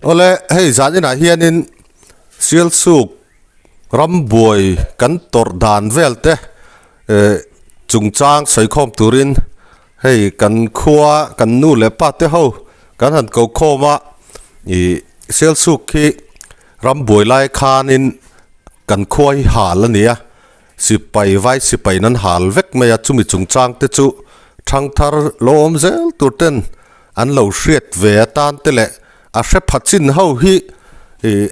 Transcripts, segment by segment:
โอเลเฮ้ยจานนี่นะเฮียนินเซียลสุกรำบวยกันตอร์ดานเวลเตจุงจางใส่คอมตุรินเฮ้ยกันขัวกันนู่เลปะเตเฮากันหันเกาโคมาอีเซียลสุกที่รำบวยไล่คานินกันขัวให้หาละเนี่ยสิไปไว้สิไปนั้นหาลเวกไม่อยากจุมิจุงจางเตจุทางทาร์ลมเซลตุเตนอันเหล่าเสียดเวตันเตเลอาเชพัดจินเฮาฮี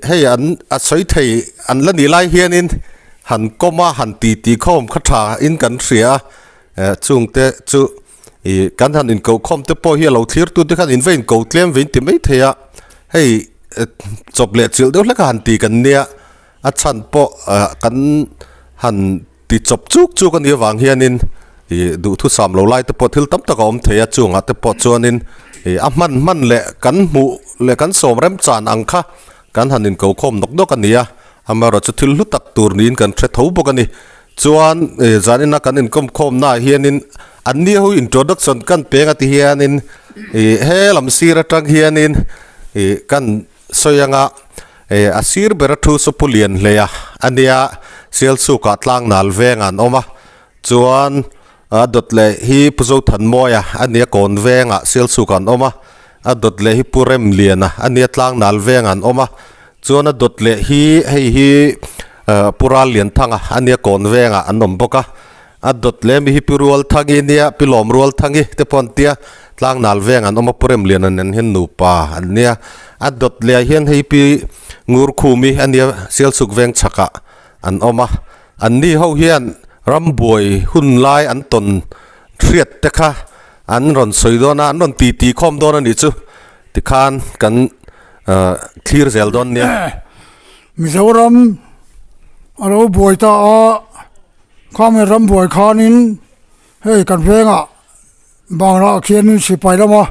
ให้อันอาศัยไทยอันละนี่ไล่เฮียนินหันก็มาหันตีข้อมขัดาอินกันเสียจุงเตจุกันหันอินเกาคอมเตปอเฮียเราทีร์ตุเตกันอินเวนเกาเตลียมเวนติไม่เทียให้จบเล็ดจิลเดียวแล้วก็หันตีกันเนี่ยอาชันปอกันหันตีจบจุกกันเนี่ยวางเฮียนินดูทุสามเราไล่เตปอทิลตั้มตะกอมเทียจุงอ่ะเตปอจวนินมันเละกันหมูเละกันสมเริ่มจานอังค่ะกันหันอินเกาคมนกกันเนี่ยมาเราจะทิลลุตักตูร์นินกันเททูบกันนี่จวนจานินนักกันอินคมน่าเฮียนินอันนี้เขาอินโทรดักชันกันเปียกที่เฮียนินเฮลำซีระจังเฮียนินกันสวยงาอาศิรเบรทูสุพุเลียนเลยอันนี้เซลสุกัดล่างนัลเวงันออกมาจวนดดเลยฮีผู้สูทันมอยอันนี้ก่อนเวงเซลสุกันออกมาดดเลยฮีผู้เริ่มเลียนอันนี้ล่างนัลเวงันออกมาจวนดดเลยฮีผู้รัลเลียนทั้งอันนี้ก่อนเวงอันนมปกดดเลยมีฮีผู้รัวทั้งอินเดียพิลอมรัวทั้งอีเตปอนเตียล่างนัลเวงันออกมาผู้เริ่มเลียนนั่นเห็นนูปาอันนี้ดดเลยเห็นฮีปีงูคูมีอันนี้เซลสุกเวงชักอันออกมาอันนี้เขาเห็นรำบวยหุ่นลายอันตนเทียดเตะค่ะอันรอนสวยโดนอันรอนตีคอมโดนนี่จูติคานกันคลีร์เซลโดนเนี่ยมิจฉารำเราบวยตาข้าไม่รำบวยขานินเฮ้ยกันเพลงบางละเขียนนินสิไปแล้วมา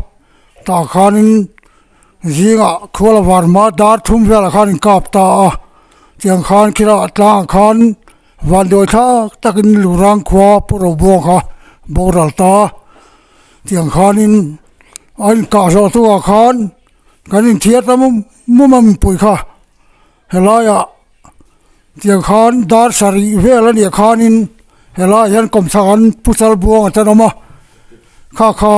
ตาขานินยิงคัวละวาร์มาดาร์ทุ่มเวลาขานินกับตาเจียงขานคิดว่าตาขานวันโดยท่าตะกินลุรังขวาปรบวงค่ะโบราณตาเจียงขานนินอันกาโซตัวขานกันนินเทียตมันปุยค่ะเฮลายะเจียงขานดาร์สารีเวลาเนี่ยขานนินเฮลายันกรมสารพุทธบวงจะนำมาข้า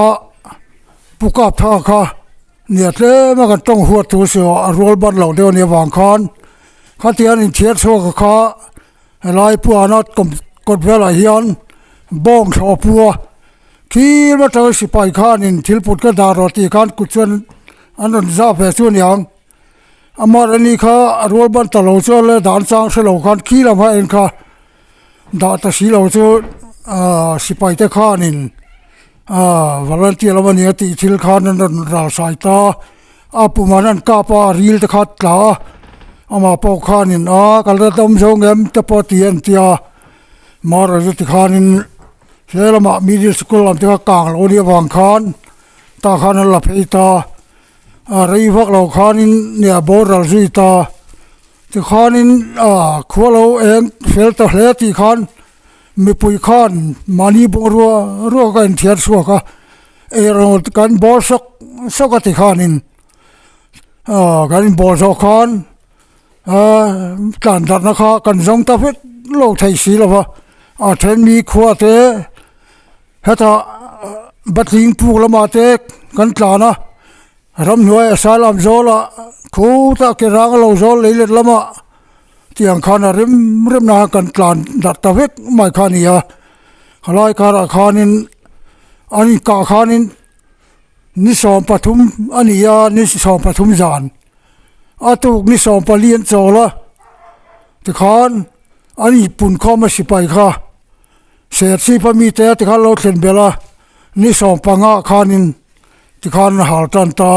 ปุกกับท่าค่ะเนี่ยเล่มากันต้องหัวตัวเสือรัวบัดเหล่าเดียวเนี่ยวางขานข้าเทียนเทียตโซกับข้าลายปัวนัดกดเวลาเฮียนบ้องชอปัวที่มาเจอสิไปข้านินทิลปุดก็ดารตีการกุศลอันนั้นซาเฟส่วนอย่างอามาอันนี้ข้ารัวบันตลอดจนเลยด่านสร้างเสลาการขี้ละมาเองข้าด่าตสีเหล่าจนสิไปแต่ข้านินวันที่เราวันนี้ติทิลข้านั้นราสายตาปุมานันกาปารีลตะขัดลาอามาปอกขานินกันระดมส่งเอ็มตะปอตีนเตียมาเราจะติขานินเสร็จมามีดิสกุลลำที่กลางเราเดียววางขานตาขานันหลับให้ตาอะไรพวกเราขานินเนี่ยโบราณสุดตาติขานินขวเราเองเฟลตะเลติขานมีปุยขานมานีบรัวกันเทียนสัวกะเรากันบอสกติขานินกันบอสขานการดัดนะคะกันส่งตาเพชรโลกไทยสีแล้ววะเทนมีขวดเตะเหตุบัดลิงพูกละมาเตะกันตานะรำหน่วยสาลามโซละคูตะเกรังเราโซเลยเลยละมาเตียงขานริมนากันตาดัดตาเพชรไม่ขานี่ขลายการขานินอันนี้กาขานินนิสอมปฐุมอันนี้นิสอมปฐุมจานตุกนิสอมปเลียนโจละที่ขานอันนี้ปุ่นข้อมาสิไปค่ะเสียสีพมีเตะที่ขานเราเขียนเบลานิสอมปังอาขานินที่ขานหาตันตา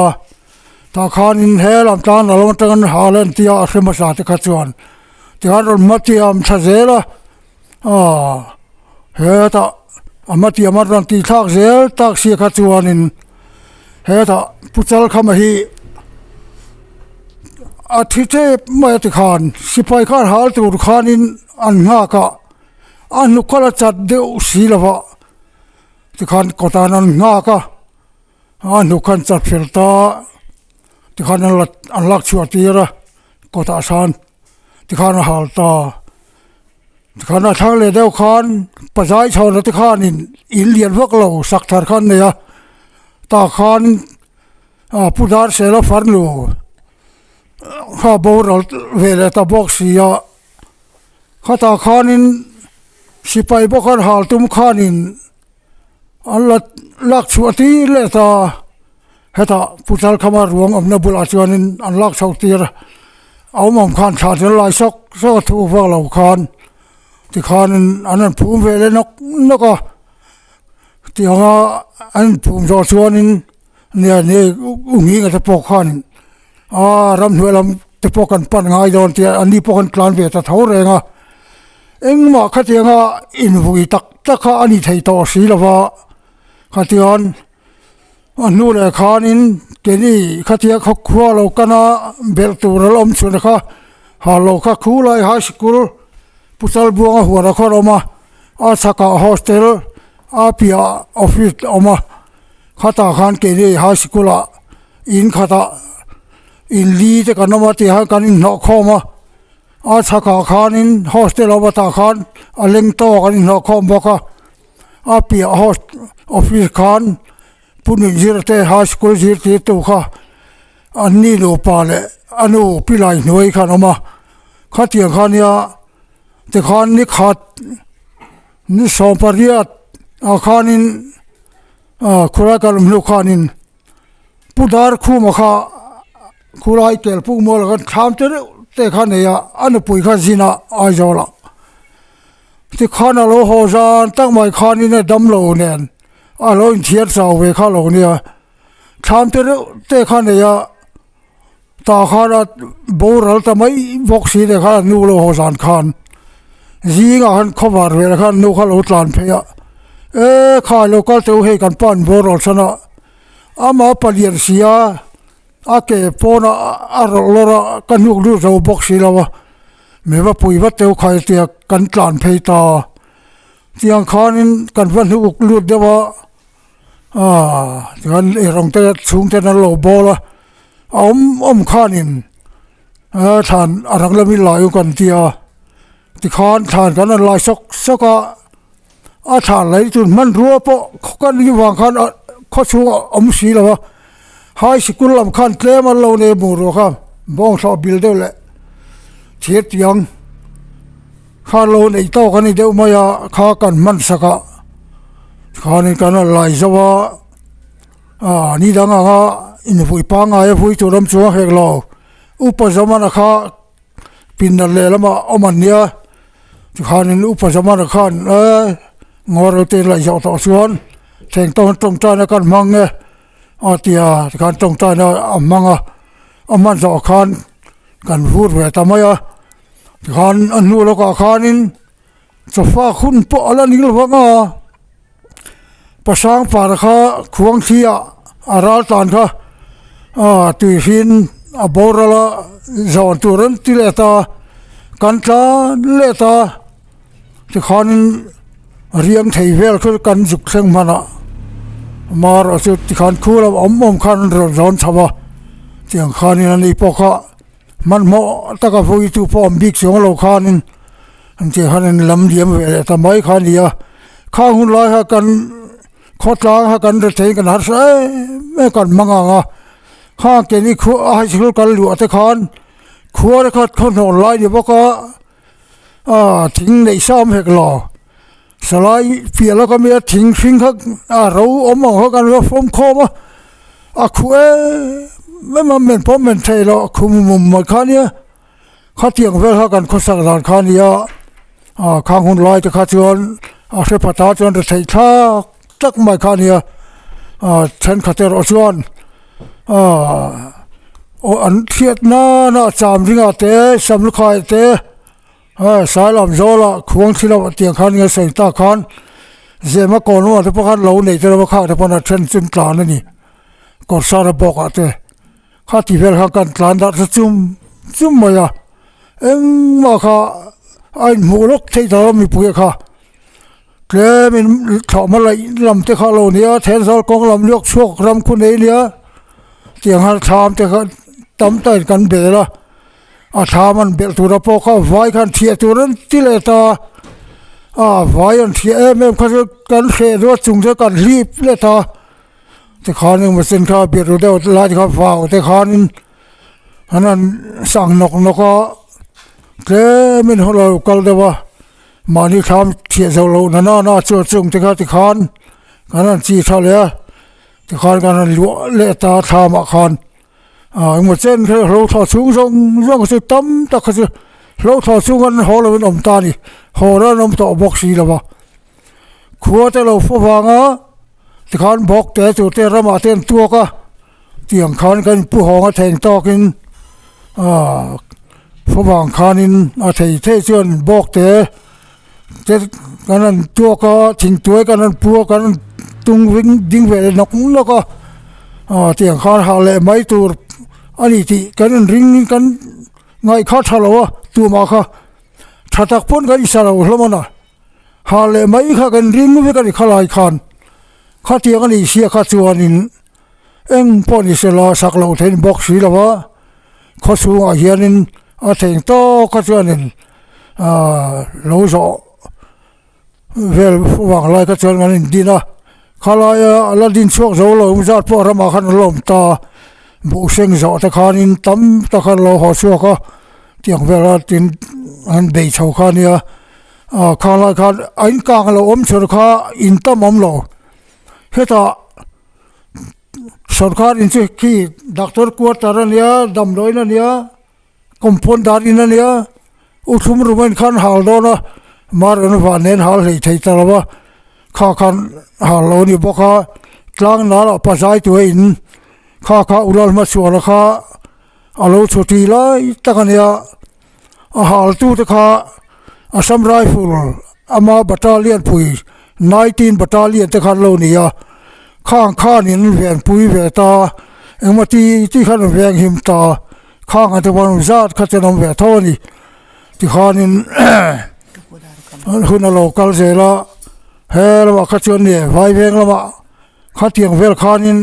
ตาขานินเฮลำตาเราตันหาเลนที่อาเสมาสาที่ขัดจวนที่ขานเรามาที่อำชาเซละเฮตามาที่มารันที่ทักเซลทักเสียขัดจวนินเฮตาพุทธลขมาฮีอาทิตย์ไม่ติขานสิไปข้าหาตัวขานินอันง่ากะอันนุกละจัดเดียวสีละวะติขานกตานันง่ากะอันนุกันจัดเฟลตา ที่ขันอันลักชัวตีระก็ตาสานที่ขันหาลตาที่ขันทั้งเลยเดียวขันประชาชนที่ขันอินเลียนพวกเราสักทาร์ขันเนี่ยตาขันผู้ดาร์เซลฟันลูข้าบูรเวลตาบอกเสียข้าตาขันสิไปบอกขันหาลตุมขันอันลักชัวตีเลตาเหตุผู้ชายขมารวงอำนาจบุญอาชญ์อันลักชัวตีระเอาหม่อมขันชาติลายซอกถูกพวกเราขันที่ขันอันนั้นภูมิเวลนกก็ที่ว่าอันภูมิจอชวนเนี่ยอุ้งยิงกับพวกขันรำหัวลำที่พวกกันปั่นง่ายโดนที่อันนี้พวกกันกลานเวทเท่าไรง่ะเอ็งมาขัดยังอ่ะอินวุยตักข้าอันนี้ไทยต่อสีละวะขัดยังอันนู้นเลยขันเกนี่ขัดยังเขาครัวเรากันนะเบลตัวเราอมชวนนะคะหาเราข้าคู่เลยไฮสคูลผู้ชายบัวหัวเราข้าเรามาสักโฮสเทลพิอาออฟฟิศออกมาขัดขันเกนี่ไฮสคูลอินขัดอินลีจะกันมาที่หากันอินนอกข้อมาสักขันอินโฮสเทลอวตารขันเล็งโตกันอินนอกข้อบอกพิอาออฟฟิศขันปุ่นจีรเตไฮสคูลจีรเตตัวข้าอันนี้ลูปาเลอันนู้พิลายหน่วยขันออกมาขัดยังขันเนี่ยแต่ขันนี่ขัดนี่สองปริยัติขันนี่คุรากรมลูกขันนี่ผู้ดาร์คู่มาข้าคุรายเกลผู้มอลกันทำแต่ขันเนี่ยอันนู้ปุยขันจีน่าไอจอละที่ขันเราหัวจานตั้งไม่ขันนี่เนี่ยดำโลเนี่ยเราอินเทียร์สาวเวข้าเราเนี่ยทำแต่ขันเนี่ยตาขันบูรัลทำไมบอกสีเด็กขันนูโลหัวจานขันยิงขันขบารเวลขันนูขันอุตลานเพียข้าเราก็เจ้าให้กันปั้นบูรัลชนะมาเปลี่ยนเสียเก็บปนลระกันยุกดูเราบอกสีเราไม่ว่าปุยว่าเจ้าใครเตียกันตลานเพียตาเตียงขันกันวันยุกลุดเดียวกันรงเตะสูงเตะนั่นเราบอละขันทานอะไรเรามีหลายกันเตียที่ขันทานกันนั่นหลายสักทานอะไรจุดมันรัวปะกันยี่วางขันข้อชูสีแล้วไฮสคูลลำขันเตะมันเราในมูรัวครับบ้องสอบบิลเดอร์เลยเทียดยังข้าเราในโต๊ะกันนี่เดี๋ยวมาข้ากันมันสักข้านี่กันหลายสวะนี่ดังอินฟุยปังฟุยจุดมชัวเหกเราอุปสมานข้าปินนั่นเลยแล้วมาเอามันเนี่ยข้านี่อุปสมานข้างอเราเตะไหลยาวต่อส่วนแทงตรงใจในการมังเนี่ยเตียการตรงใจนะมังมันสอข้านกันพูดเวทำไมขันอันนู้นแล้วก็ขันนี้จะฟ้าคุณปอะไรนี่หรือว่าภาษาปาร์คควงเชียอาราตันค่ะตุยหินบอร์ละจอนตุรันติเลตากันตาเลตาที่ขันเรียงไทยเวลคือกันจุกเชิงมันมาเราจะที่ขันคู่เราขันร้อนชาวที่ขันนี้พวกมันเหมาะตะกับผู้ที่พร้อมบิ๊กเสียงเราขันนี้ที่ขันลำเลียมเวลทำไมขันเดียข้าหุ่นลอยกันขดล้างกันจะเทกันหัดไม่กันมังข้าเกนี่ขัวให้ชิลกันหลวงแต่ขันขัวได้ขันหอนลอยเดี๋ยวพวกทิ้งในซ้ำเหกหล่อสลายเปียแล้วก็มีทิ้งเขาเรามองกันว่าฟอมคอมขัวไม่มาเหม็นเพราะเหม็นไทยแล้วคุมมุมหมดข้านี้ข้าเตียงเวลกันข้าสั่งหลานข้านี้ข้างหุ่นลอยจะข้าชวนเสพตาชวนจะใช้ท่าจักไม่ข้านี้ฉันข้าเตอชวนอันเทียดน่าจามริงเตะสำลุคายเตะสายลำโจละควงที่เราเตียงข้านี้ใส่ตาข้านเสียมาก่อนว่าที่พวกข้าเราเนี่ยจะเราข้าที่พวกนั้นฉันจึงกลานนี่ก่อนสารบอกเตะข้าที่เวลากันกลานดัดจุ่มมามาข้าไอ้หมูลกที่เรามีปุยข้าเกลือมันถอดมาเลยลำที่ข้าเราเนี่ยแทนสารกองลำเลือกช่วงลำคุณเอเลียเตียงหันชามแต่ ตั้มเตยกันเบลอาทามันเบลตัวพอเขาไว้กันเทียตัวนั้นที่เลตาไว้กันเทียเมื่อเขาจะกันเสียด้วยจุงจะกันรีบเลตาแต่ขานึงมันสินค้าเบียดตัวเดียวลายเขาฟ้าแต่ขานึงอันนั้นสั่งนกก็เกไม่หัวเรากันเดียวว่ามานี่ทำเทียเจ้าเราน่าช่วยจุงแต่ขาที่ขานกันนั้นจีทะเลที่ขานกันนั้นลัวเลตาทามขานหมดเส้นคือเราถอดสูงส่งก็จะตั้มแต่ก็จะเราถอดสูงกันหัวเราเป็นอมตานี่หัวเราน้ำต่อบอกสีแล้ววะขวดแต่เราฟังที่ขานบอกแต่จุดแต่ระมาเต็มตัวก็เตียงขานกันผู้หองแทงตอกินฟังขานินเทชวนบอกแต่กันนั้นตัวก็ทิ้งตัวกันนั้นปัวกันตุงวิ่งดิ้งไปนกแล้วก็เตียงขานหาเลยไม่ตัวอันนี้ที่กันริงกันไงข้าทะเลาะตัวมาค่ะถ้าตักพ้นกันอิสระแล้วมันหาเลยไม่ค่ะกันริงไม่กันข้าลายขานข้าเตียงกันอิเสียข้าตัวนินเอ็งพ้นอิสระสักเราเทนบอกสีแล้ววะข้าสูงอาเฮียนินเทงโตข้าตัวนินเราจะเวลวังไรข้าตัวกันดีนะข้าลายละดินช่วงเราเราไม่จัดพอเรามาขันลมตาบุเซงจะตะคานินตั้มตะคาเราหัวชัวก็เตียงเวลาตินอันเบยชาวคานี่ข้าลายข้าอินกางเราอมสุรข้าอินตั้มอมเราเฮตาสุรข้าอินสิขี้ดักตอร์กวดตาร์เนี่ยดำลอยนั่นเนี่ยคอมพอนดารินนั่นเนี่ยอุทุมรุมันขันหาลโดนะมาร์นวานเนนหาลให้ไทยตลอดข้าขันหาลโลนี่บอกข้ากลางนาละภาษาตัวอินข้าอุลาลมาสวรข้าอาลูชุตีเลยตะกันเนี่ยหาลตู้ตะข้าอาสัมไรฟูลอามาบัตตาเลียนปุย19บัตตาเลียนตะกันโลนี่ข้านี่เวียนปุยเวตาเอ็งมาที่ขันเวียงหิมตาข้างอันตะวันซาดข้าจะนำเวทอนี่ที่ข้านี่คุณโลกัลเซละเฮลว่าข้าชวนเนี่ยไว้เวียงละมาข้าเตียงเวลข้านี่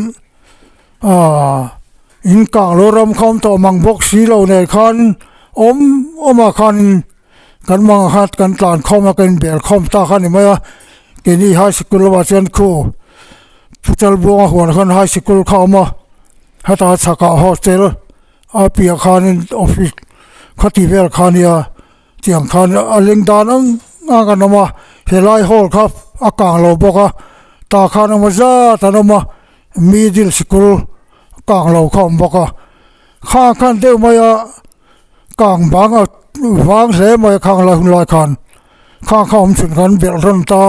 อินกางโลรำคำต่อมังบกสีเราในคันมาคันกันมังหัดกันตานเข้ามากันเบียร์คอมตาคันนี่ไหมวะเกนี่ไฮสคูลว่าเช่นคูผู้จัดบัวหัวคันไฮสคูลเข้ามาฮัตอาสักโฮสเทลเปียคันออฟฟิศขัดที่เวลคันเนี่ยเตียงคันเล็งดานังกันนมาเฮลัยฮอลครับอากางเราบอกว่าตาคันมาจ้าตานมามีดิลสคูลกางเราคอมบอกข้าขันเดียวมากางบางวางเสมาข้างเราหุ่นลอยคันข้าข้ามสุนกันเบียร์รันตา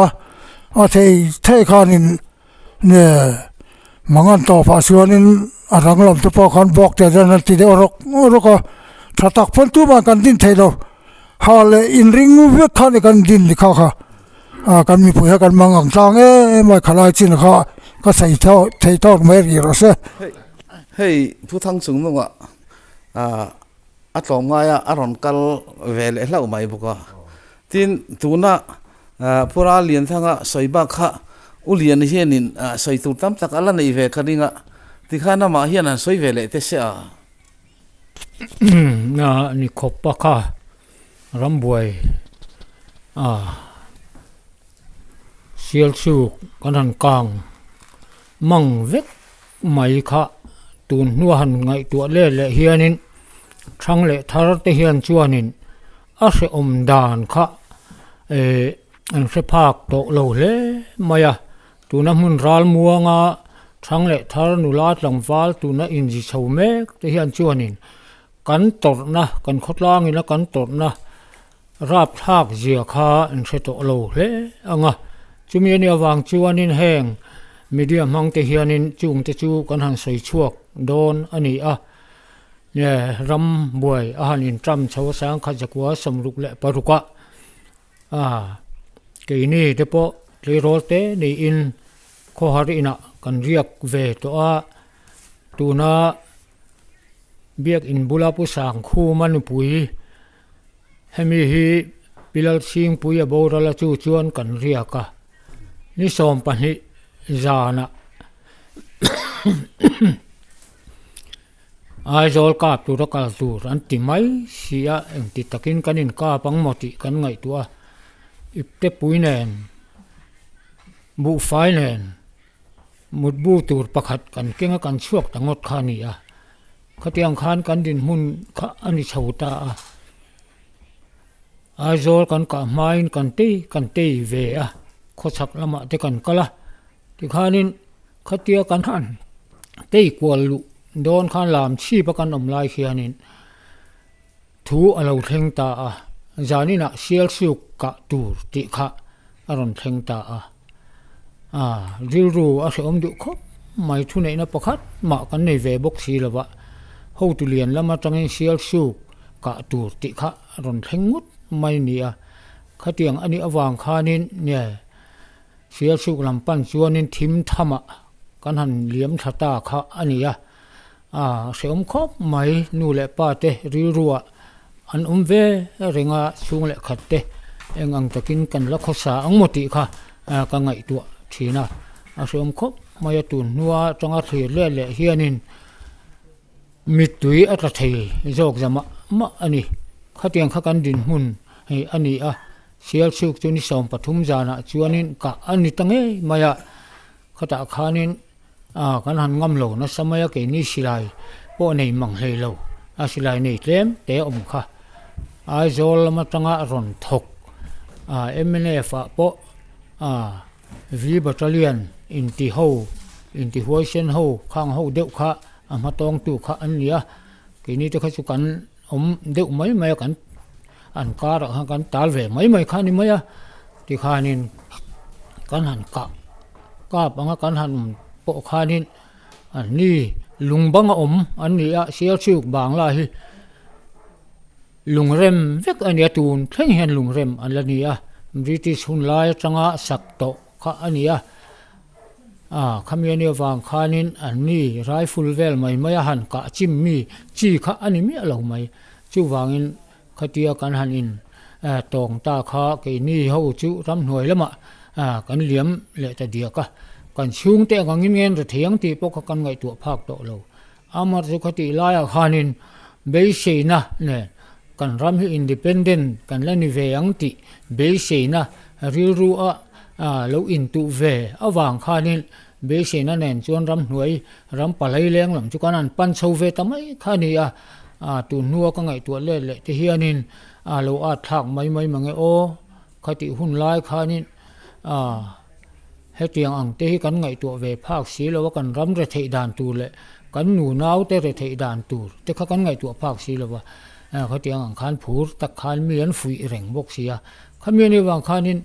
เทคันินเนี่ยมังอันต่อภาษานินรังลมจะพอคันบอกแต่จะนั่นติดเอารกถ้าตักพ้นตัวมากันดินเทโลฮาเลอินริงเวกขันกันดินลิข้ากันมีผู้ให้กันมังอังตังไม่ขลายจินก็ใส่เท่าไม่รีรสเฮ้ยผู้ทั้งสูงมั้งอ่ะอัตโนมัติอารมณ์กัลเวลเล่าไม่บุกทีนตัวน่ะพวกเราเรียนทั้งสอยบักฮะอุเรียนเฮียนินสอยตุตั้มตักอะไรในเวคันนี้ที่ข้าน้ามาเฮียนันสอยเวลเตเสียนี่ขบปะค่ะรำบวยเสียลสูกกันหันกลางมังเวกไม่ค่ะตูนนัวหันไงตัวเล่เละเฮียนินทั้งเละทาร์ตเฮียนชัวนินอาศัยอมดานค่ะอันเสพากโตโลเล่มา呀ตัวน้ำมันรัลมัวงาทั้งเละทาร์นุลาดหลังฟ้าตัวน้ำอินจิชาวเมกเฮียนชัวนินกันตดนะกันขดล่างนี่นะกันตดนะราบทากเจียขาอันเสโตโลเล่จุมีเนี่ยวางชัวนินแห้งมีเดียมังเทียนินจุงเตจูกันหันใส่ชวกโดนอันนี้เนี่ยรำบวยอาหารอินทรัมชาวสังขจักวาสมรุกเละปรุกะกีนี่เดปเรโรเตนี่อินโคฮารินะกันเรียกเวตัวตูน่าเบียกอินบุลาปุสังคู่มันปุยให้มีฮีปิลซิงปุยบอราลจูจวนกันเรียกนี่สมปันฮิจานะ ai zol kap tu ra kal tur an ti mai sia eng ti takin kanin ka pang moti kan ngai tua ipte puinen bu fainen mut bu tur pakhat kan kenga kan chuak tangot khani a khatiang khan kan din hun kha ani chhauta a ai zol kan ka main kan te ve a khochak lama te kan kala ti khanin khatia kan han te kwal lu don khan lam chi pa kan om lai khianin thu alo thleng ta a zanina sial siuk ka tur ti kha aron thleng ta a rilru a se om du khop mai thu nei na pakhat ma kan nei ve bok si lawa ho tu lian lama tangin sial siuk ka tur ti kha aron thleng ngut mai ni a khatiang ani awang khanin ne sial siuk lampan chuanin thim thama kan han liam thata kha ania se om khop mai nu le pa te rilruwa an ve renga chung le khat te engang takin kan la khosa ang moti kha ka ngai tu thina se om khop mai tu nuwa tanga thri le le hianin mitui ata thei jok jama ma ani khatiang kha kan din hun hei ani a sial suk tu ni som pathum jana chuanin ka ani tange maya khata khanin kan han ngam lo na samaya ke ni silai po nei mang hlei lo a silai nei tlem te om kha ai zol ma tanga ron thok MNF po V battalion in ti ho in ti huaisen ho khang ho deuh kha ama tong tu kha an nia ke ni te kha chu kan om deuh mai kan an kar ha kan tal ve mai kha ni maya ti khanin kan han ka banga kan han po khanin an ni lungbang om an nia sial chuk bang la hi lungrem vek ania tun thleng hian lungrem an la nia British hun lai tanga sak to kha ania khamiani wang khanin an ni rifle vel mai maya han ka chim mi chi kha ani mi alo mai chu wangin khatia kan han in tong ta kha ke ni ho chu ram hnuai lama kan liam le ta dia ka kan chung te ngangin ngen ra thiang ti pok kan ngai tu phak to lo amar chu khati laya khanin be seina ne kan ram hi independent kan la ni ve ang ti be seina rilru a lo in tu ve awang khanin be seina nen chuan ram hnuai ram palai leng lam chu kan an pan chho ve tamai khani tu nuwa ka ngai tu le le te hianin lo a thak mai mangai o khati hun lai khanin hetiang ang te kan ngai tu ve phak si lo kan ram re thei dan tu le kan nu nau te re thei dan tu te kha kan ngai tu phak si lo wa khatiang ang khan phur tak khan mian fui reng bok sia khamiani wang khanin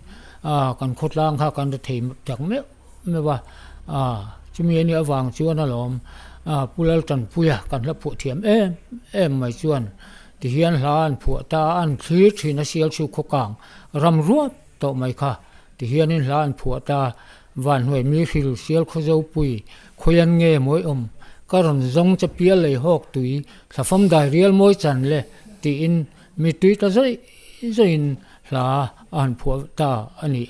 kan khotlang kha kan re thei tak me wa chimiani awang chuan alom pulal tan puya kan la phu thiam em mai chuan ti hian hlan phu ta an thlir thina sial chu khokang ram ruat to mai kha ti hian in hlan phu ta van hoi mi fil sial khozo pui khoyan nge moi karon zong cha pial lei hok tui thafam dai real moi chan le ti in mi tui ta zoin hla an phu ta ani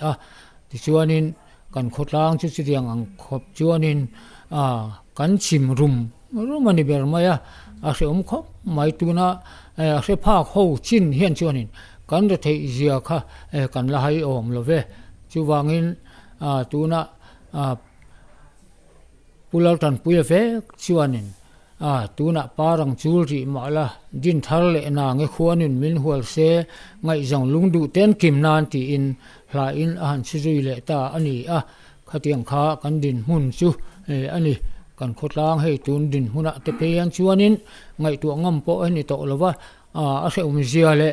ti chuanin kan khotlang chu chiang ang khop chuanin kan chim rumani ber maya se khop mai tuna se phak ho chin hian chuanin kan re thei zia kha kan la hai om lo ve chu wangin tuna pulal tan puya ve chuanin tuna parang chulri mala din thar le na nge khuanin min hual se ngai jong lungdu ten kim nan ti in hla in an chizui le ta ani khatiang kha kan din hun chu ani kan khotlang hei tun din huna te pean chuanin ngai tu ngam po ani to lova se zia le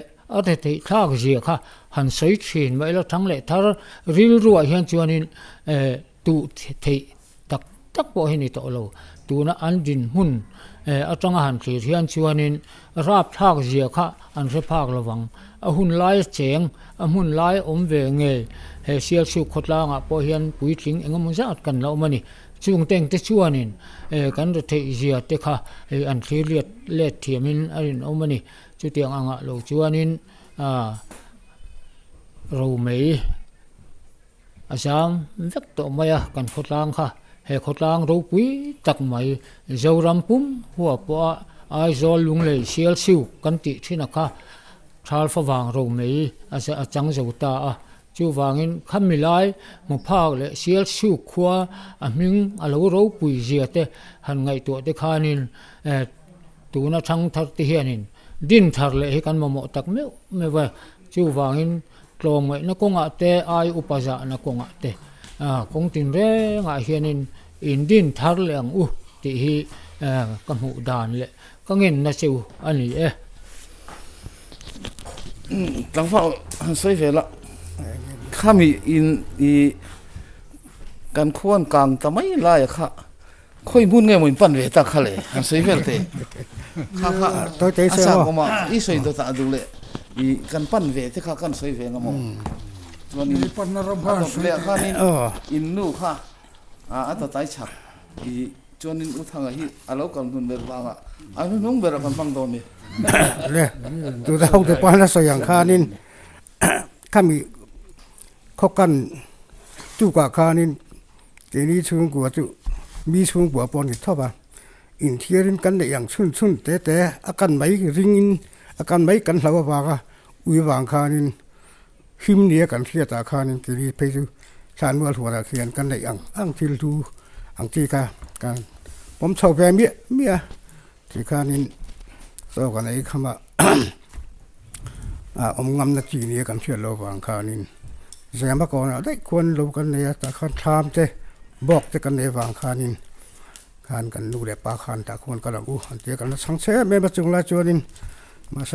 te thak zia kha han soi thin mai lo thang le thar ril ruwa hian chuanin tu thei tak po hini to lo tuna an din hun atanga han thlir hian chuanin rap thak zia kha an se phak lawang a hun lai cheng a hun lai om ve nge he sial su khotlanga po hian pui tling engam zat kan lo mani chung teng te chuanin kan re thei zia te kha an thlir le thiamin arin omani chu tiang anga lo chuanin ro mei asam vek to maya kan khotlang kha he khotlang ro pui tak mai zoram pum huwa po ai zol lung le sial siu kan ti thina kha thal fa wang ro mei asa achang zo ta a chu wangin khamilai mo phak le sial siu khwa a ming a lo ro pui zia te han ngai to te khanin tuna thang thar te hianin din thar le hi kan mo tak me wa chu wangin tlong ngai na konga te ai upaza na konga te kong tin re nga hianin in din thar le ang ti hi ka mu dan le ka ngin na chu ani tlang fa soi ve la khami in I kan khuan kang tamai la ya kha khoi mun nge mo pan ve ta khale soi ve te kha tôi thấy asa sao ko ma I soi do ta du le I kan pan ve te kha kan soi ve ngamo chuan ni pan na ram khan le kha ni ờ in nu kha ata tai chak I chuan in uthanga hi alo kan dun ber ba nga anu nung ber kan pang do ni le tôi đâu được quan là soi yang kha nên kami khó khăn tu quả kha nên cái này chung của tu mi chung của bọn cái thọ ba in thiê nên căn này yang chun té akan mấy ring in akan mấy căn lâu ba ka uy vàng kha nên him nia kan thiê ta kha nên cái này phải tu sản mua thua là khian căn này ang til tu ang ti ka kanผมชอบแบบเมียที่ข้านี่โตกันไอ้คำว่าอมงำนักจีนี่กันเชื่อเราฟังข้านี่แสดงมาก่อนได้ควรรู้กันเนี่ยแต่ข้าทำเจ้บอกจะกันในฟังข้านี่ข้ากันดูแลปากข้าแต่ควรกันละอันเดียวกันสังเสริมไม่มาจุงละจวนนี่มาเส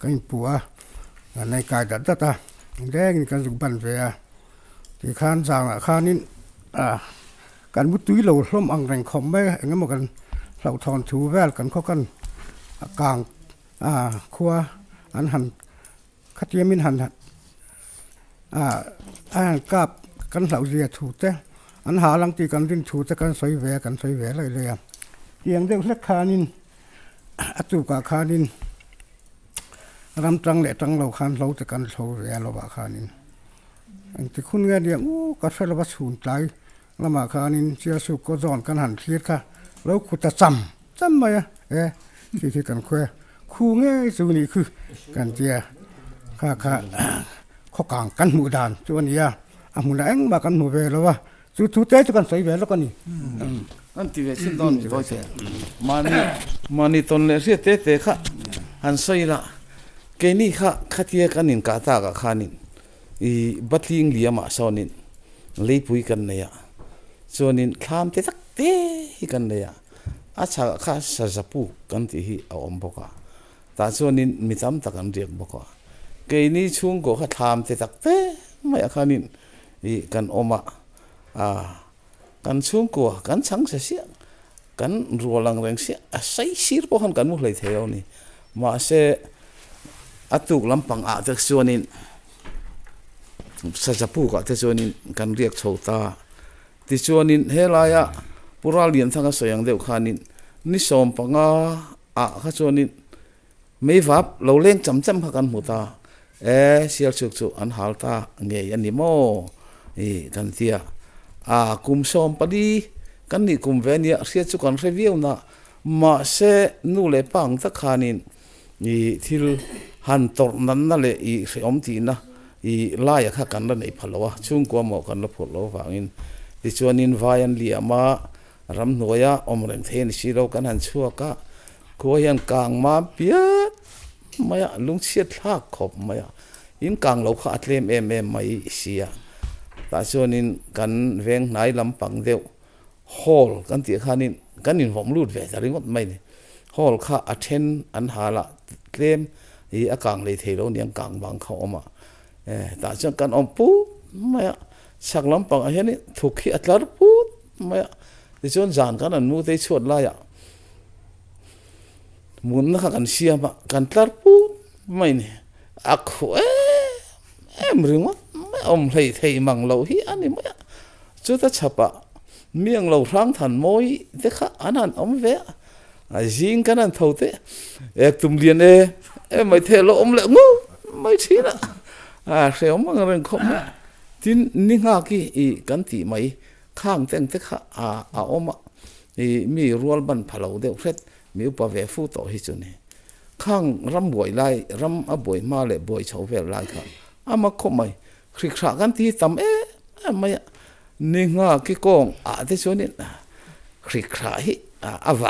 กันปัวในกายดัดตาแดงกันสุบันเวียที่ข้าสั่งข้านี่การมุตุยเราล้มอังแรงคอมไม่งั้นมันกันเราทอนถูแวลกันเขากันกลางขัวอันหันขัดเยมินหันกับกันเหล่าเรียถูเตอันหาลังตีกันดิ้นถูแต่กันสวยแหวกันสวยแหวเลยอย่างเรื่องเล็กคานินอัตุกาคานินรำจังเละจังเราคานเราแต่กันสวยแหวเราบาคานินอันที่คุณเงี้ยเดียงก็ใช้ระบบสูนใจละมาคานินเชียสุกก็จอนกันหันเทียดค่ะแล้วกูจะจำไหมที่กันคุยคู่เงี้ยส่วนนี้คือกันเจียข้าข้อกลางกันหมู่ด่านส่วนนี้หมู่ด่านมากันหมู่เวรแล้วว่าสุดเตะกันใส่เวรแล้วกันนี่อันที่เวชินตอนตัวเจ้มานี่ตอนเลยเสียเตะค่ะอันใส่ละเกนี่ค่ะขัดเยกันนินกาตากับขานินบัดลิงเลียมาสอนินเลยปุยกันเนี่ยส่วนนินข้ามเตะสักเตะกันเนี่ยอาชาข้าจะปูกันที่เอาอมบอกว่าแต่ส่วนนินมีจำตะกันเรียกบอกว่าเกนี่ช่วงก็ข้าทำเตะสักเตะไม่ขานินกันอมกันช่วงก็กันช่างเสียกันรัวลังแรงเสียใส่ชีร์พวกhanกันมุกเลยเที่ยวนี่มาเสอตุกลำปังจากส่วนนินจะปูกับส่วนนินกันเรียกโชตาที่ส่วนนินเฮลายะปุราเลียนทั้งก็สยังเดียวขานินนิสมปังข้าส่วนนินไม่วับเราเล่นจำกันหมดตาเสียชุกอันหาลตาเงียนนิโมกันเทียกุมสมปดีกันนี่กุมเวเนียเสียจุกันเรวิวนะมาเสนูเลปังตะขานินที่หันตรนั้นนั่นเลยเสียมตีนะไล่ข้ากันนั่นไอ้พลวะช่วงกว่าหมอกันละพลวะฟังอินที่ชวนินวายันเลียมารำหน่วยอมแรงเทนชีเรากันหันชัวกะกวยันกลางมาเปียดไม่ลุงเชียดลากขบไม่อินกลางเราขาดเล่มไม่เสียแต่ส่วนนี้กันเวงไหนลำปังเดียวฮอลกันตีขานินกันนินผมรูดเวทอะไรหมดไม่เนี่ยฮอลข้าอัดเทนอันหาละเล่มอากางเลยเทโลเนี่ยกลางบางเขาออกมาแต่ส่วนกันอมปูไม่สักลำปังอันนี้ถูกขี้อัดลาปูไม่แต่ส่วนจานกันอันนู้นได้ชดไล่หมุนนะคะกันเสียมากันลาปูไม่เนี่ยอักหัวมรึงวะไม่อมเลยเทมังเราฮีอันนี้ไม่จุดที่ฉับะเมียงเราร่างทันมวยเด็กอันนั้นอมเวะยิงกันนั่นเท่าเตะตุ่มเลียนไม่เทเราอมเลยงูไม่ชี้นะเสียมันเรื่องคมที่นิ่งอากีกันตีไม่ข้างเต็งเด็กอมมีรัวบันพลาวเดียวเฟด mi upa ve fu to hi chu ni khang ram boi lai ram a boi ma le boi chho vel lai kha ama kho mai khri khra kan ti tam mai ni nga ki kong a te chu ni khri khra hi a wa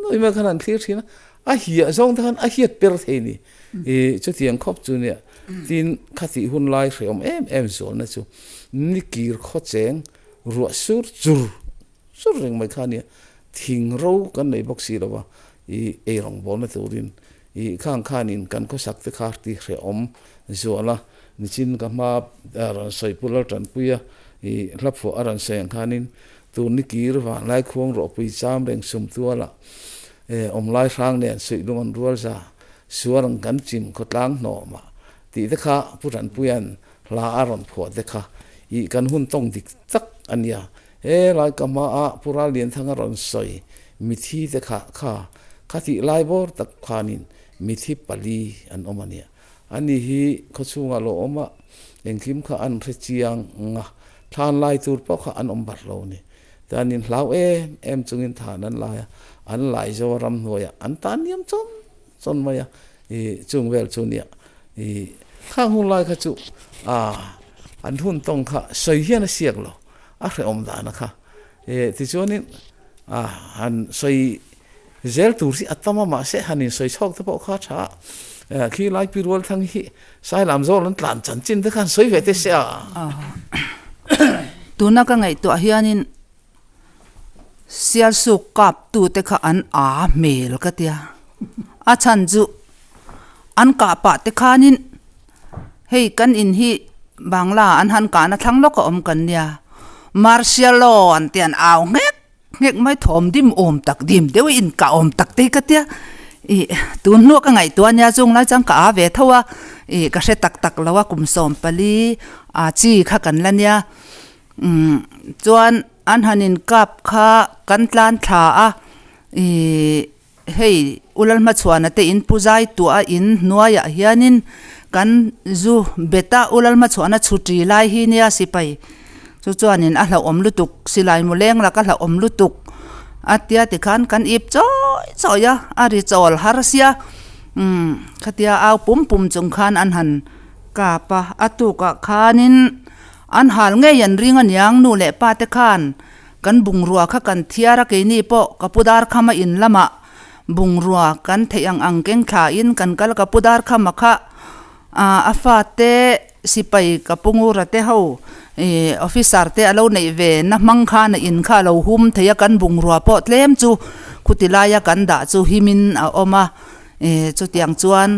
noi ma khanan thlir thina a hia zong than a hiat per the ni chu tiang khop chu ni tin khati hun lai hreom em zol na chu ni kir kho cheng ruwa sur ring mai khania thing ro kan nei box si lawa e rong bol na turin khang khanin kan ko sak te khar ti hreom zola ni chin ka ma ran soi pular tan puya lap fo aran seng khanin tu ni kir wa lai khong ro pui cham reng sum tuala lai rang ne sui lungon rual za suarang kan chim khotlang no ma ti te kha puran puyan la aron pho te kha kan hun tong dik tak ania lai kama a pura lian thanga ron soi mithi te kha ti lai bor tak khanin mithi pali an omania ani hi khochunga lo oma engkim kha an re chiang nga than lai tur po kha an om bar lo ni tanin hlau em chungin thanan la an lai zo ram noya an tan yam chon maya chung vel chunia khang hun lai kha chu an hun tong kha soi hian a siak lo a hre om da na kha ti chuanin han soi zel tur si atama ma se hanin soi chok te po kha tha khi lai pi rol thang hi sai lam zo lan tlan chan chin te khan soi ve te se tuna ka ngai to hianin sial su kap tu te kha an mel ka tia a chan ju an ka pa te khanin hei kan in hi bangla an han ka na thang lo ka om kan nia martial law an tian aw ngek mai thom dim om tak dim deu in ka om tak te ka tia tun nu ka ngai to nya chung lai chang ka ve thawa ka se tak lawa kum som pali chi kha kan la nia chuan an hanin kap kha kan tlan tha hei ulal ma chuana te in puzai tu a in nuaya hianin kan zu beta ulal ma chuana chuti lai hi nia sipai chu chuanin a hla om lutuk silai muleng la ka hla om lutuk atia ti khan kan ip choya ari chol harsia khatia au pum chung khan an han ka pa atu ka khanin an hal nge yan ring an yang nu le pa te khan kan bungrua kha kan thiara ke ni po kapudar khama in lama bungrua kan theyang angkeng kha in kan kal kapudar khama kha afate sipai kapungura te ho officer te alo nei ve na mang kha na in kha lo hum theya kan bungrua po tlem chu kutilaya kan da chu himin a oma chu tiang chuan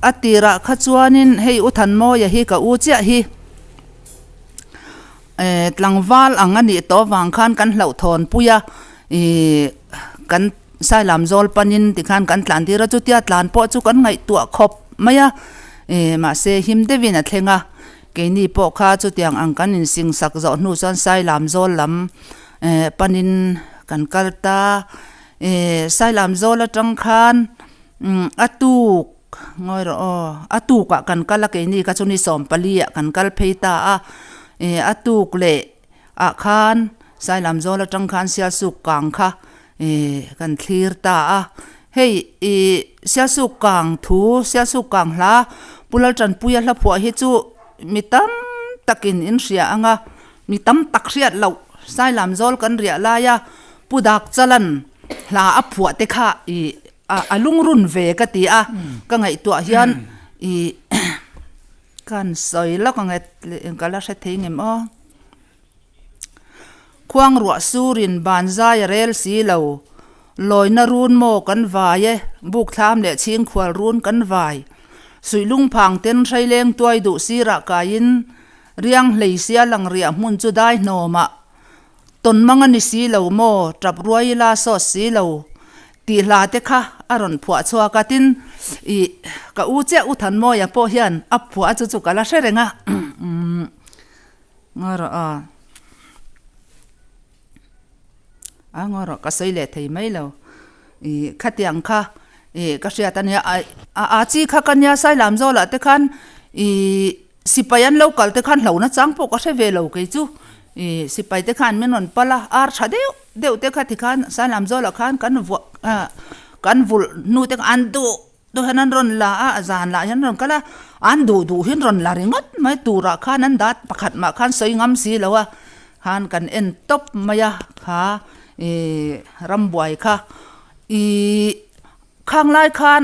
atira kha chuanin hei uthan mo ya hi ka u chia hi tlangwal angani to wang khan kan hlau thon puya kan sai lam zol panin ti khan kan tlan tira chu tia tlan po chu kan ngai tua khop maya ma se him devina thlenga ke ni po kha chu tiang ang kan in sing sak zo nu chan sai lam zol lam panin kan kalta sai lam zol atang khan atuk ngoi ro atu ka kan kala ke ni ka chuni som palia kan kal pheita atuk le a khan sai lam zol atang khan sia su kang kha kan thlir ta hei sia su kang thu sia su kang hla pulal tran puya hla phua hi chu mitam takin in ria anga mitam tak riat lo sai lam zol kan ria la ya pudak chalan hla a phua te kha alung run ve ka ti ka ngai to hian kan soi la ka ngai kala se thengem khuang ruwa surin banza ya rel si lo loina run mo kan vai buk tham le ching khwal run kan vai suilung phang ten thaileng tuai du sira kain riang leisia lang ria mun chu dai no ma ton mangani si lo mo trap ruai la so si lo ti la te kha aron phua chua ka tin ka u che u than mo ya po hian a phua chu chu kala serenga ngara ngoro ka soile thei mai lo khatiang kha ka sia tania a chi kha kanya sai lam zo la te khan sipayan local te khan hlona chang po ka se ve lo ke chu สิไปเตขันไม่นนปละอาร์ชาเดียวเตขัดที่ขันสายลำโจละขันกันวุลนูเตอันดูฮันนันรอนละจานละฮันรอนก็ละอันดูหินรอนละริงดไม่ตูระขันนั้นดัดประคัดมาขันสวยงามสีแล้วขันกันเอ็นตบมายาค่ะรำบวยค่ะข้างไล่ขัน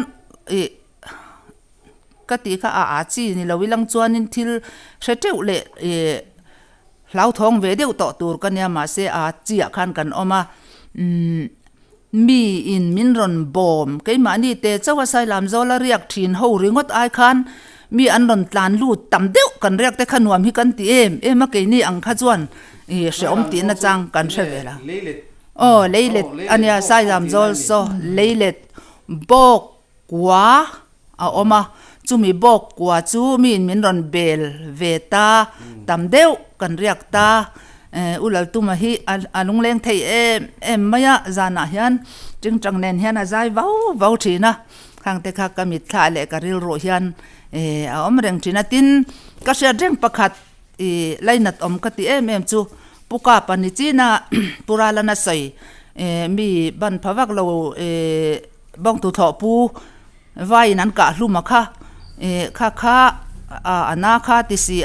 ก็ตีค่ะอาจีนี่เราวิลังจวนนินทิลเสด็จเลยเราท้องเวเดียวต่อตัวกันเนี่ยมาเสียอาจีขันกันออกมามีอินมินรอนบอมก็มานี่เตเจ้าว่าใส่ลำโจละเรียกถิ่นหูริงดไอคันมีอันรอนตานลูดต่ำเดียวกันเรียกแต่ขนวมฮิกันตีมาเกนี่อังคาจวนเสียอมตีนจังกันเชเวล่ะเลเล็ดอันนี้ใส่ลำโจโซเลเล็ดบอกว่าเอามาจูมีบอกว่าจูมีอินมินรอนเบลเวตาต่ำเดียวกันเรียกตาอุลตุมาฮีอาลุงเลงไทยไม่ยะจานะฮันจึงจังเนนฮันอาใจว้าวทีนะข้างเตะข้ากมิตรทะเลกริลโรฮันอมเรงทีนะตินก็เสียเร่งประคัดไลนัดอมกติจูปุกาปนิจีนะปุราลนัสใส่มีบันพวักเราบ้องตุทอปูไว้นั้นกะลุมาค่ะข้าอนาคาติสี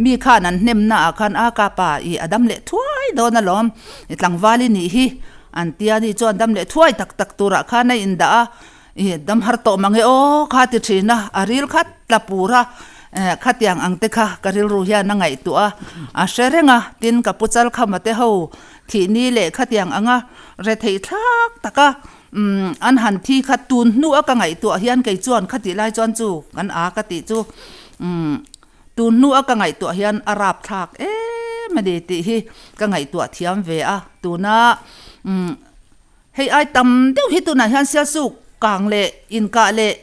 มีข้านั้นเนมหน้าขันอากาป่าอดัมเละถ้วยโดนน่ะล้อมหลังวาลีนี่ฮีอันเตียนี่จวนดัมเละถ้วยตักตัวระข้าในอินดาดัมฮาร์โตมังโอข้าติดชีนะอาริลขัดตะปูระขัดยังอังเตค่ะกริลรูเฮียนังไงตัวเชรงตินกับปุจจัลข้ามาเตหูที่นี่เละขัดยังอังเรทัยทักตะกะอันหันที่ขัดตุนนัวกังไงตัวเฮียนไก่จวนขัดติไลจวนจูกันอากติจูตูนัวกังไงตัวเฮียนอาราบทักไม่ได้ติฮีกังไงตัวเทียมเวตัวน่ะให้ไอตำเดี๋ยวฮิตุน่ะเฮียนเสียสุกกางเละอินกะเละ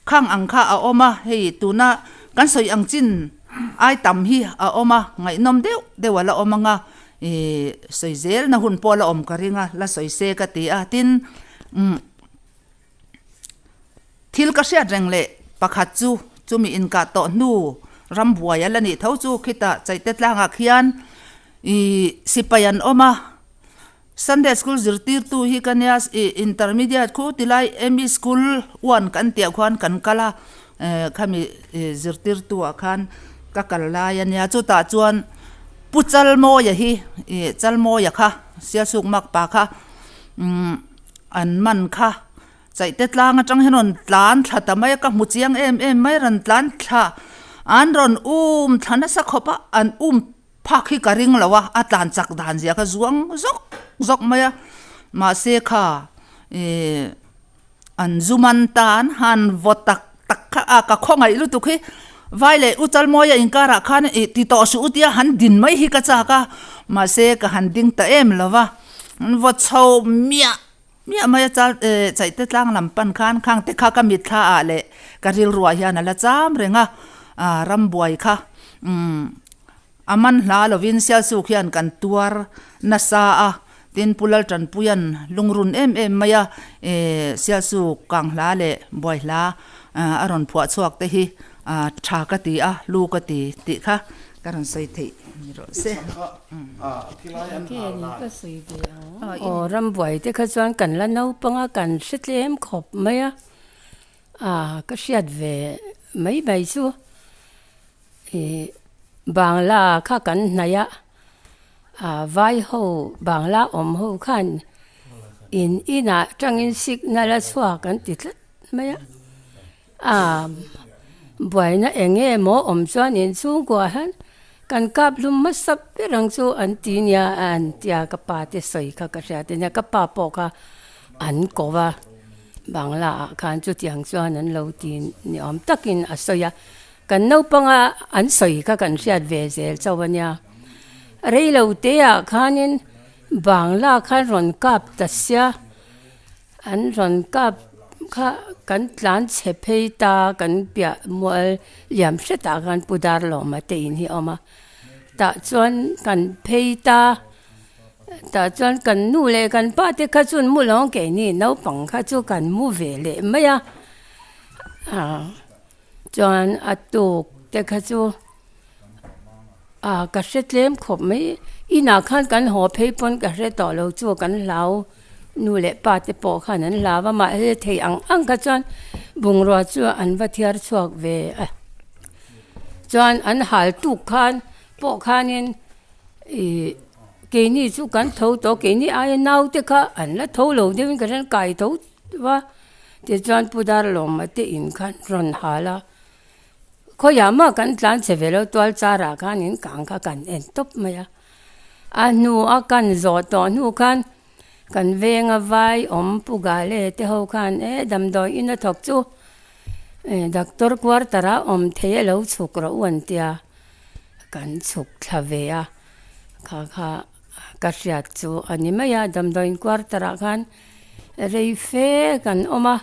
ข้างอังคาเอามาให้ตัวน่ะกันสวยอังจินไอตำฮีเอามาไงนมเดี๋ยวละอมงะสวยเซลนะหุ่นปอละอมกะริงะละสวยเซกะติตินทิลกะเสียแรงเละปะขัดจูมีอินกะโตนูรำบัวยละนี่เท่าจูคิดใจเต็ดลางอักยันสิปยันออกมา Sunday school จิรติร์ตูฮิกันยาintermediate คูติไลME school วันกันเตียควันกันกะละขามีจิรติร์ตูอาคันกะกะลายันยาจูตาจวนปุจจัลโมยะฮีจัลโมยะค่ะเสียสุกมักปาค่ะอันมันค่ะใจเต็ดลางจังเห็นนหลานถ้าแต่ไม่ก็มุจยังไม่รันหลานถ้าอันรอนท่านสักขบอันพักที่กระริงแล้ววะอัตลานจักด่านเสียก็จกมาเสกค่ะอันจุมันตานหันวดตักก็ข้องไงรู้ตุกไว้เลยอุจจาระมอยอิงการะขันติดต่อสุดที่หันดินไม่ฮิกจ้าก็มาเสกหันดิ่งตะแล้ววะวดเช่าเมียมาจะใจเต็ดล่างลำปันขันข้างเตะข้าก็มิดท่าเลยกระริลรัวเฮียนั่นละจ้ามเรงรำบวยค่ะอามันลาลวินเสียสุขยันกันตัวนัสซาตินปุลจันปุยันลุงรุนมายาเสียสุกังลาเลบวยลาอารอนผัวชวกเตหีชากติลูกติค่ะการใส่เทนี่รเสรำบวยที่เขาชวนกันแล้วน้าปังกันสิเลี้ยมขบไหมก็เสียดเวไม่ใบสู้บางลาข้ากันนายะไว้หูบางลาอมหูขันอิน่ะจังอินสิกนั่นละสวากันติดละไม่บ่อยนะเองหมออมส่วนอินสูงกว่าฮันกันกับลุมมัสเปรังสูอันตีเนียอันที่กับปาติสวยข้ากระเสียตีเนียกับปาปอกอันก็ว่าบางลาขันจุดอย่างส่วนนั้นเราตีนี่อมตักินอัศยากันน้าปังอันสวยก็กันเสียดเวเซลเจ้าวันยาเรื่องเราเตียขันินบางลาขันรอนกับตัดเสียอันรอนกับข้ากันหลานเชฟให้ตากันเปียมัวเหลี่ยมเสตากันปูดาร์ลงมาเตียนที่ออกมาแต่จวนกันเพยตาแต่จวนกันนู่เลยกันป้าที่ข้าจวนมู่หลงแก่นี่น้าปังข้าจวนกันมู่เวเลยไม่จวนอัตุกแต่ข้าจู กระเซ็ดเล่มขบไม่อีน่าขันกันหอเพย์ปนกระเซ็ดต่อเราจัวกันเหลานู่นแหละป้าจะปอกขันนั้นลาว่ามาเทียงอังกันจวนบุงรัวจัวอันว่าเทียร์ชวกเวจวนอันหายตุกขันปอกขันนี่เกนี่จุกันเท่าตัวเกนี่ไอ้นาวเด็กอันละเท่าเราเดี๋ยวมันก็จะไก่เท่าว่าเดี๋ยวจวนพูดอะไรลงมาเตอินขันรอนหาละเขาอยากมากันหลานเสวลตัวจารากันนี่กังกันเอ็นตบมาอะอันนู้อากันจอดตอนนู้กันเวงเอาไว้ปุกาเลเที่ยวกันดำดอยอินทอกจูดักตอร์กวาร์ตระเทียเราสุกระวันเตียกันสุกทเวียข้ากระเสียจูอันนี้ไม่ยาดำดอยกวาร์ตระกันเรยเฟกันมา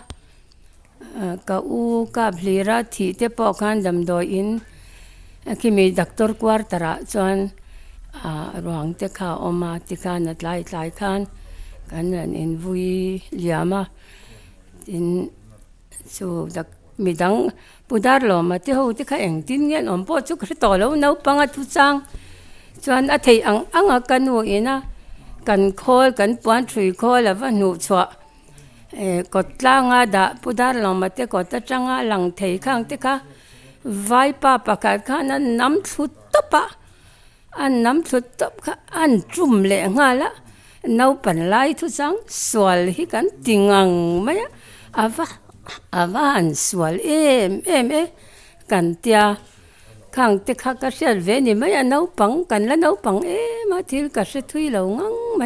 กูกับลีราที่เตปอกันดำดอยอินคิมีดักตอร์กวาร์ตระจวนรวงเตข้ามาที่กันนัดไล่กันกันนั่นอินวุยเลียมาอินสูดักมีดังพูดอะไรมาที่เขาที่เขาเองที่เงี้ยพอชุกต่อแล้วน้าปังทุจังจวนอาทิตย์อังกันหัวอินะกันคอลกันปวนชุยคอลแล้วว่าหนูชัวกดล่างดาพูดอะไรมาที่กดจังหลังเทียข้างที่เขาไว้ป้าประกาศข้านั้นน้ำสุดตบอันน้ำสุดตบอันจุ่มเลยงาละน้าปันไล่ทุจังสวลให้กันติงังไหมอาว่าอันสวลกันเตียข้างที่ข้าก็เสียเวนี่ไหมน้าปังกันแล้วน้าปังมาที่ก็เสียทุยเหลางังไหม